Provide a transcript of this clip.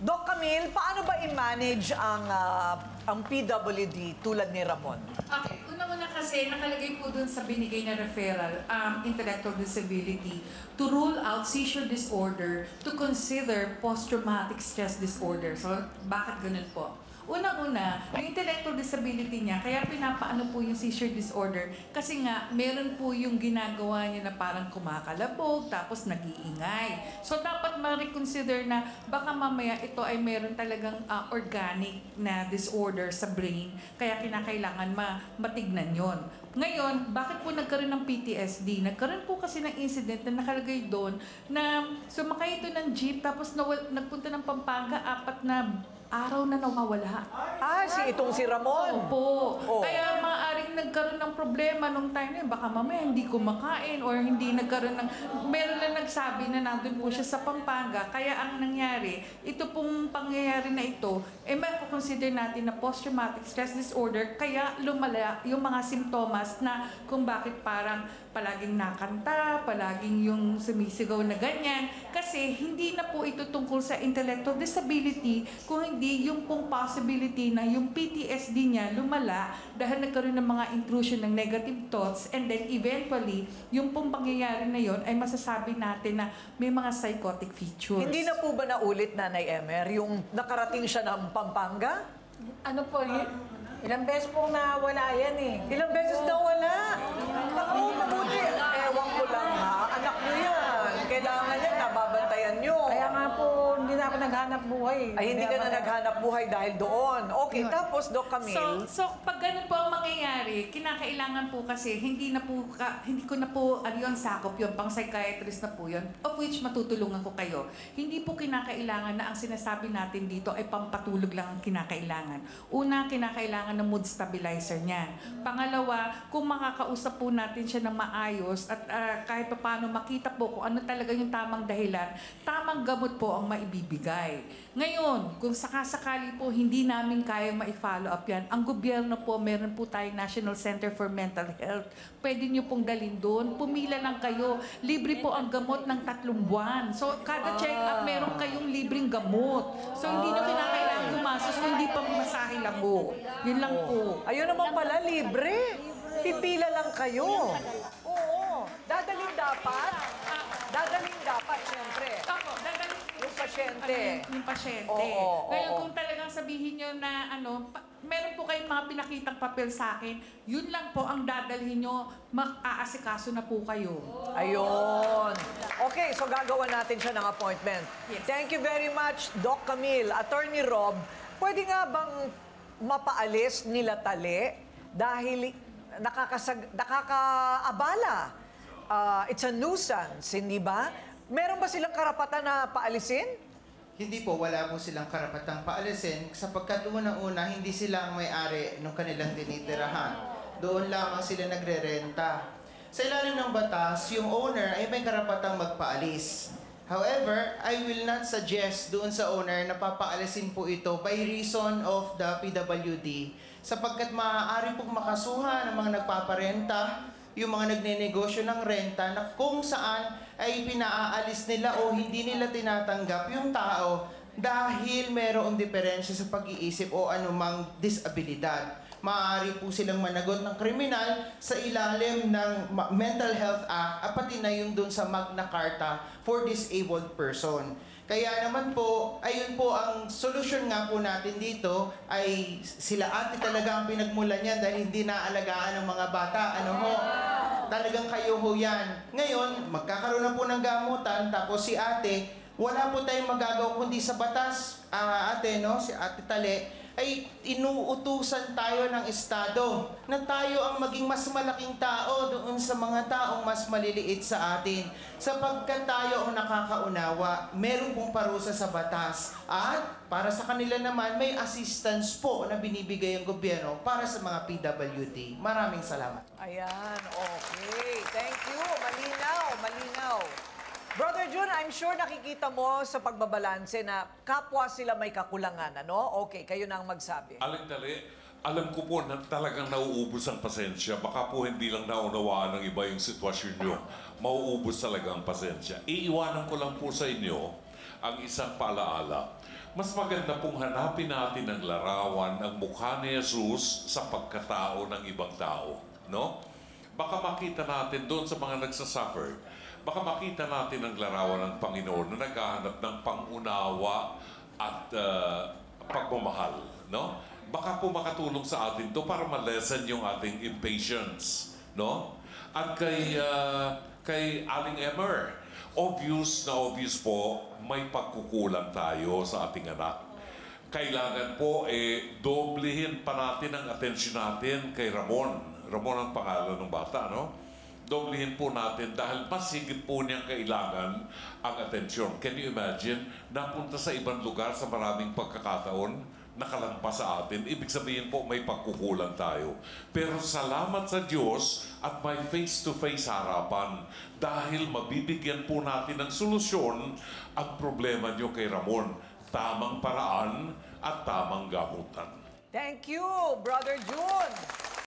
Doc Camille, paano ba i-manage ang PWD tulad ni Ramon? Okay, una-una kasi nakalagay po dun sa binigay na referral, intellectual disability, to rule out seizure disorder, to consider post-traumatic stress disorder. So, bakit ganun po? Unang-una, yung intellectual disability niya, kaya pinapaano po yung seizure disorder kasi nga, meron po yung ginagawa niya na parang kumakalabog, tapos nag-iingay. So, dapat ma-reconsider na baka mamaya ito ay meron talagang organic na disorder sa brain, kaya kinakailangan matignan yon. Ngayon, bakit po nagkaroon ng PTSD? Nagkaroon po kasi ng incident na nakalagay doon na sumakay ito ng jeep tapos nagpunta ng Pampanga, 4 na araw na nawawala. Itong si Ramon. Opo. Oh. Kaya maaaring nagkaroon ng problema nung time na yun. Baka mamaya hindi kumakain or hindi nagkaroon ng... Meron lang nagsabi na nandun po siya sa Pampanga. Kaya ang nangyari, ito pong pangyayari na ito, may consider natin na post-traumatic stress disorder. Kaya lumala yung mga simptomas na kung bakit parang palaging nakanta, palaging yung sumisigaw na ganyan. Kasi hindi na po ito tungkol sa intellectual disability, kung hindi yung pong possibility na yung PTSD niya lumala dahil nagkaroon ng mga intrusion ng negative thoughts, and then eventually, yung pong pangyayari na yon ay masasabi natin na may mga psychotic features. Hindi na po ba naulit, Nanay Emer, yung nakarating siya ng Pampanga? Ano po, ilang beses pong nawala yan eh. Ilang beses nawala? Naku, mabuti. Ewan ko lang ha. Anak niyo yan. Kailangan yan, nababantayan niyo. Kaya nga po, hindi na ako naghanap buhay. Ay, hindi ka na naghanap buhay dahil doon. Okay, tapos, Doc Camille. So pag ganun po ang mangyayari, kinakailangan po kasi hindi ko na po yon sakop yun, pang psychiatrist na po yun, of which matutulungan ko kayo. Hindi po kinakailangan na ang sinasabi natin dito ay pampatulog lang ang kinakailangan. Una, kinakailangan ng mood stabilizer niya. Pangalawa, kung makakausap po natin siya ng maayos at kahit pa paano makita po kung ano talaga yung tamang dahilan, tamang gamot po ang maibibigay. Ngayon, kung sakasakali po hindi namin kaya ma-follow up yan, ang gobyerno po, meron po tayong National Center for Mental Health. Pwede nyo pong dalhin doon. Pumila lang kayo. Libre po ang gamot ng 3 buwan. So, kada check-up, meron kayong libreng gamot. So, hindi nyo kinakailangan gumastos kung hindi pa masahe lang po. Yun lang po. Ayun naman pala, libre. Pipila lang kayo. Oo. Dadalhin dapat, siyempre. Ako, dadalhin Yung pasyente. Yung pasyente. Oo. Ngayon, kung talagang sabihin nyo na meron po kayong mga pinakitang papel sa akin, yun lang po ang dadalhin nyo, mag-aasikaso na po kayo. Ayun. Okay, so gagawa natin siya ng appointment. Yes. Thank you very much, Doc Camille. Attorney Rob, pwede nga bang mapaalis nila Tali dahil nakakaabala? It's a nuisance, hindi ba? Meron ba silang karapatan na paalisin? Hindi po, wala po silang karapatang paalisin sapagkat unang-una, hindi sila ang may-ari ng kanilang tinitirahan. Doon lamang sila nagre-renta. Sa ilalim ng batas, yung owner ay may karapatang magpaalis. However, I will not suggest doon sa owner na papaalisin po ito by reason of the PWD sapagkat maaari pong makasuhan ng mga nagpaparenta, yung mga nagnenegosyo ng renta na kung saan ay pinaaalis nila o hindi nila tinatanggap yung tao dahil merong diferensya sa pag-iisip o anumang disabilidad. Maaari po silang managot ng kriminal sa ilalim ng Mental Health Act at pati na yung dun sa Magna Carta for Disabled Person. Kaya naman po, ayun po ang solusyon nga po natin dito ay sila ate talaga ang pinagmulan niya dahil hindi naalagaan ng mga bata. Ano ho? Talagang kayo ho yan. Ngayon, magkakaroon na po ng gamutan tapos si ate, wala po tayong magagawa kundi sa batas, ate, no? Si Ate Tali, ay inuutusan tayo ng Estado na tayo ang maging mas malaking tao doon sa mga taong mas maliliit sa atin. Sapagkat tayo ang nakakaunawa, meron pong parusa sa batas. At para sa kanila naman, may assistance po na binibigay ang gobyerno para sa mga PWD. Maraming salamat. Ayan, okay. Thank you. Malinaw. Brother Jun, I'm sure nakikita mo sa pagbabalanse na kapwa sila may kakulangan, ano? Okay, kayo na ang magsabi. Aling Tali, alam ko po na talagang nauubos ang pasensya. Baka po hindi lang naunawaan ng iba yung sitwasyon nyo. Mauubos talaga ang pasensya. Iiwanan ko lang po sa inyo ang isang paalaala. mas maganda pong hanapin natin ang larawan, ang mukha ni Jesus sa pagkatao ng ibang tao. No? Baka makita natin doon sa mga nagsasuffer, baka makita natin ang larawan ng Panginoon na naghahanap ng pangunawa at pagmamahal. No? Baka po makatulong sa atin to para ma-lessen yung ating impatience. No? At kay Aling Emer, obvious po, may pagkukulang tayo sa ating anak. Kailangan po, doblehin pa natin ang atensyon natin kay Ramon. Ramon ang pangalan ng bata, no? Doblehin po natin dahil mas higit po niyang kailangan ang atensyon. Can you imagine? Napunta sa ibang lugar sa maraming pagkakataon, nakalampas sa atin. Ibig sabihin po, may pagkukulang tayo. Pero salamat sa Diyos at may face-to-face harapan dahil mabibigyan po natin ng solusyon ang problema niyo kay Ramon. Tamang paraan at tamang gamutan. Thank you, Brother June.